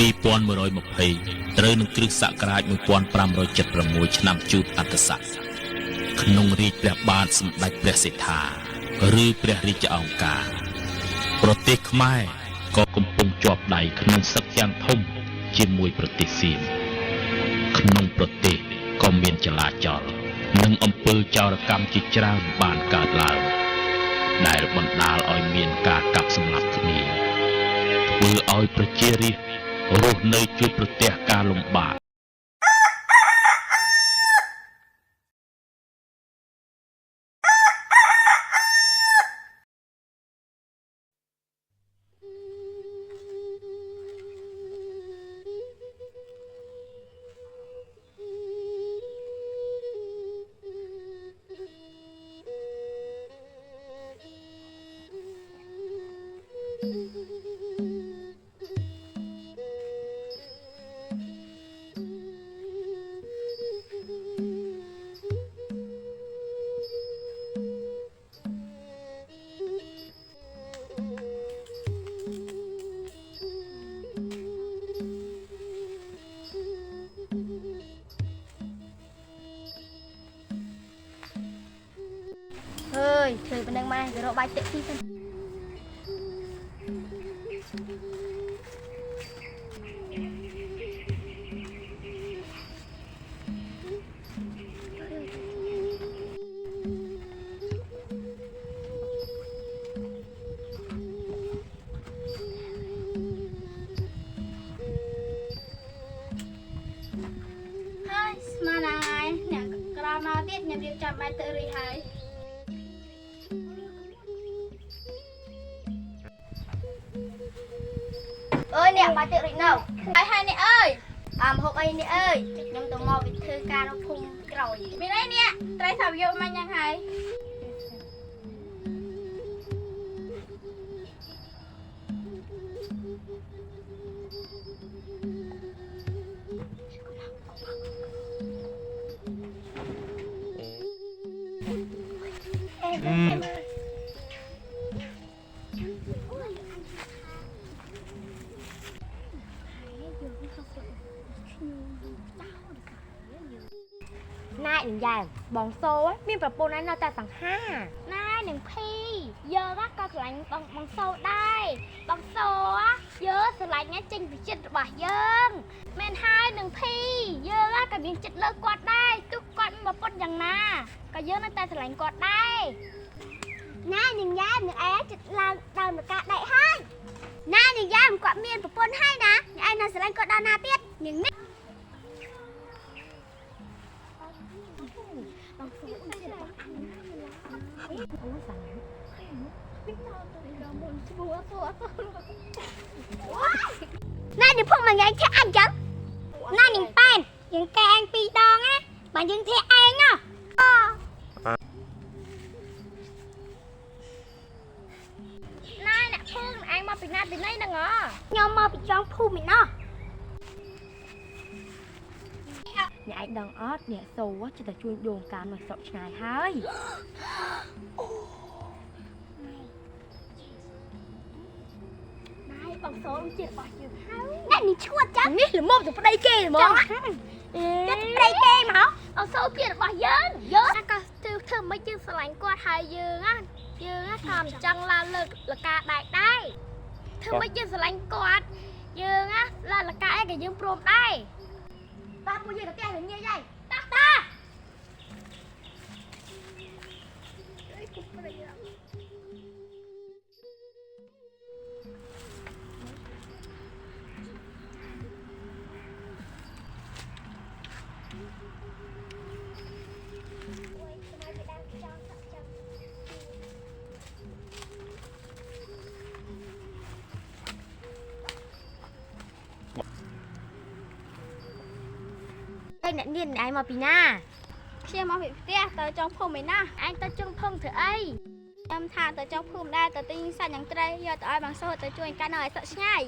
2020ត្រូវនឹងគ្រឹះសករាជ1576ឆ្នាំជូតអន្តស័កក្នុងរាជព្រះបាទសម្ដេចព្រះសេដ្ឋាឬព្រះរាជអង្គការប្រទេសខ្មែរក៏កំពុងជាប់ដៃក្នុងសឹកយ៉ាងធំជាមួយប្រទេសសៀមក្នុងប្រទេសក៏មានចលាចលនិងអំពើចោរកម្មជាច្រើនបានកើតឡើងដែលបណ្ដាលឲ្យមានការកាប់សម្លាប់គ្នាធ្វើឲ្យប្រជារាស្ត្ររស់នៅជួបប្រទះការលំបាកធ្វើប៉ុណ្ណឹងមកទៅរកបាយទឹកទីសិនហើយស្មានហើយអ្នកក្រោយមកទៀតខ្ញុំរៀបចំបាយទឹករីហើយអើយអ្នកបាយទឹករីនៅហើយអ្នកអើយមហូបអីអ្នកអើយខ្ញុំទៅមកវិធីការនៅភូមិក្រោយមានអីអ្នកត្រីថាយកមកយ៉ាងហើយណែនឹងយ៉ាងបងសូមានប្រពន្ធនៅតែសង្ហាណែនឹងភីយើងក៏ស្រឡាញ់បងសូដែរបងសូយើងស្រឡាញ់ចេញពីចិត្តរបស់យើងមែនហើយនឹងភីយើងក៏មានចិត្តលើគាត់ដែរទោះគាត់មានប្រពន្ធយ៉ាងណាក៏យើងនៅតែស្រឡាញ់គាត់ដែរណែនឹងយ៉ាងនឹងឯងចិត្តឡើងដើមកាដេកហើយណែនឹងយ៉ាងគាត់មានប្រពន្ធហើយណាឯងនៅស្រឡាញ់គាត់ដល់ណាទៀតនឹងនេះណែនេះភុំមកយ៉ាងធ្វើអញចឹងណែនឹងប៉ែនយើងកែអញ2ដងណាបើយើងធ្វើឯងណោះណែអ្នកភូមិឯងមកពីណាពីណីហ្នឹងខ្ញុំមកពីចុងភូមិណោះអ្នកឯងដឹងអត់អ្នកសូចិត្តតែជួយដូងកាមនៅស្រុកឆ្ងាយហើយណែបងសូជារបស់យើងហើយណែនេះឈួតចឹងនេះល្មមទៅប្តីគេហ្មងចិត្តប្តីគេមកបងសូជារបស់យើងយើងក៏ធ្វើមិនយើងស្រឡាញ់គាត់ហើយយើងខំចង់ឡើងលើលកាដែកដែរធ្វើមិនយើងស្រឡាញ់គាត់យើងឡើងលកាអីក៏យើងព្រមដែរតាពួកយើងទៅផ្ទះនឹងងាយហើយតាអ្នកនាងឯងមកពីណាខ្ញុំមកពីផ្ទះទៅចុងភូមិឯណាឯងទៅចុងភូមិធ្វើអីខ្ញុំថាទៅចុងភូមិដែរទៅទិញសាច់យ៉ាងត្រីយកទៅឲ្យបងសូទៅជួយកាន់នៅឲ្យសក់ឆ្ងាយ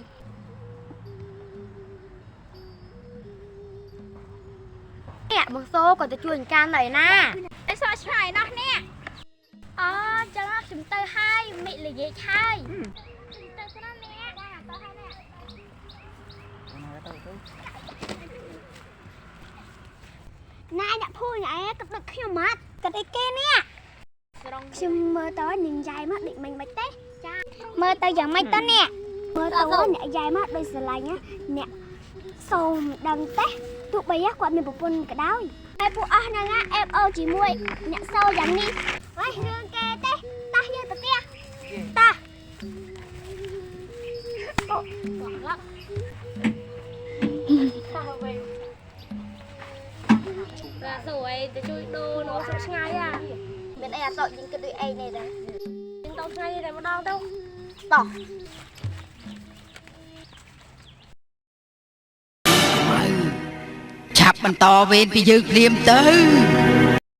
អ្នកបងសូក៏ទៅជួយកាន់នៅឯណាឯសក់ឆ្ងាយណោះនេះអូចឹងខ្ញុំទៅហើយមិនិយាយហើយទៅស្នានេះទៅហើយនេះ nãy đã phui nãy cặp được khi mà cặp ấy kia nè chim mơ tới nhìn dài mắt định mình bạch té mơ tới giờ mấy tới nè mơ tới nè dài mắt đây sẽ là nhá nè sầu đằng té tụ bay á qua miền bồn cả đáo ai phụ à nè ngã em ơi chỉ muội nè sâu dám đi ấy rương kê té ta như tụi kia ta quảng lắm rồi để chui đồ nó sụt ngay à bên đây là tội những cái đuôi ấy này đấy nhưng tao ngay này mà đau đâu tỏ ឆាប់បន្តវេនពីយើងភ្លាមទៅ